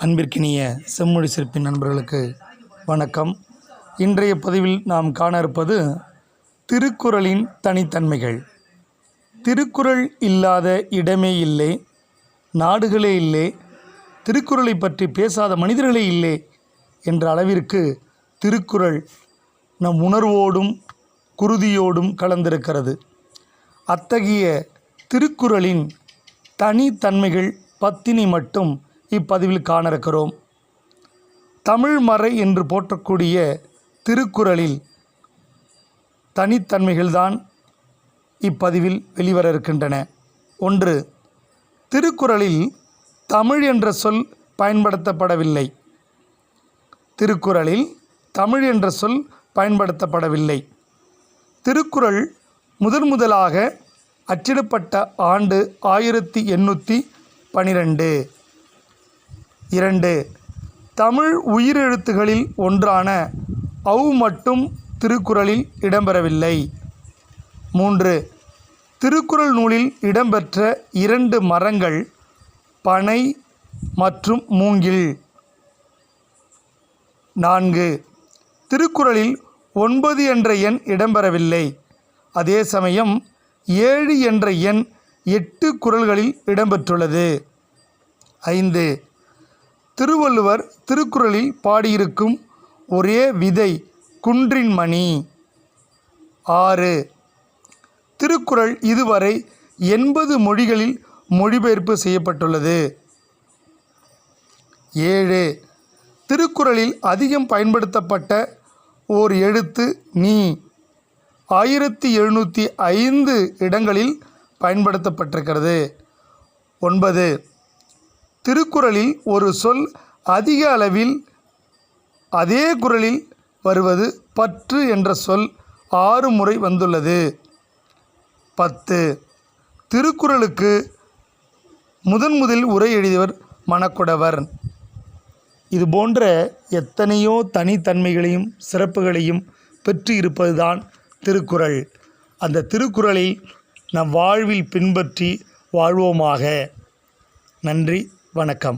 அன்பிற்கினிய செம்மொழி சிற்பி நண்பர்களுக்கு வணக்கம். இன்றைய பதிவில் நாம் காண இருப்பது திருக்குறளின் தனித்தன்மைகள். திருக்குறள் இல்லாத இடமே இல்லை, நாடுகளே இல்லை, திருக்குறளை பற்றி பேசாத மனிதர்களே இல்லை என்ற அளவிற்கு திருக்குறள் நம் உணர்வோடும் குருதியோடும் கலந்திருக்கிறது. அத்தகைய திருக்குறளின் தனித்தன்மைகள் 10 மட்டும் இப்பதிவில் காண இருக்கிறோம். தமிழ் மறை என்று போற்றக்கூடிய திருக்குறளில் தனித்தன்மைகள்தான் இப்பதிவில் வெளிவர இருக்கின்றன. 1. திருக்குறளில் தமிழ் என்ற சொல் பயன்படுத்தப்படவில்லை. திருக்குறளில் தமிழ் என்ற சொல் பயன்படுத்தப்படவில்லை. திருக்குறள் முதலாக அச்சிடப்பட்ட ஆண்டு 1812. 2. தமிழ் உயிரெழுத்துகளில் ஒன்றான ஔ மட்டும் திருக்குறளில் இடம்பெறவில்லை. 3. திருக்குறள் நூலில் இடம்பெற்ற 2 மரங்கள் பனை மற்றும் மூங்கில். 4. திருக்குறளில் 9 என்ற எண் இடம்பெறவில்லை. அதே சமயம் 7 என்ற எண் 8 குறள்களில் இடம்பெற்றுள்ளது. 5. திருவள்ளுவர் திருக்குறளில் பாடியிருக்கும் ஒரே விதை குன்றின் மணி. 6. திருக்குறள் இதுவரை 80 மொழிகளில் மொழிபெயர்ப்பு செய்யப்பட்டுள்ளது. 7. திருக்குறளில் அதிகம் பயன்படுத்தப்பட்ட ஓர் எழுத்து நீ. 1705 இடங்களில் பயன்படுத்தப்பட்டிருக்கிறது. 9. திருக்குறளில் ஒரு சொல் அதிக அளவில் அதே குறளில் வருவது பற்று என்ற சொல் 6 முறை வந்துள்ளது. 10. திருக்குறளுக்கு முதலில் உரை எழுதியவர் மணக்குடவர். இது போன்ற எத்தனையோ தனித்தன்மைகளையும் சிறப்புகளையும் பெற்று இருப்பதுதான் திருக்குறள். அந்த திருக்குறளை நம் வாழ்வில் பின்பற்றி வாழ்வோமாக. நன்றி, வணக்கம்.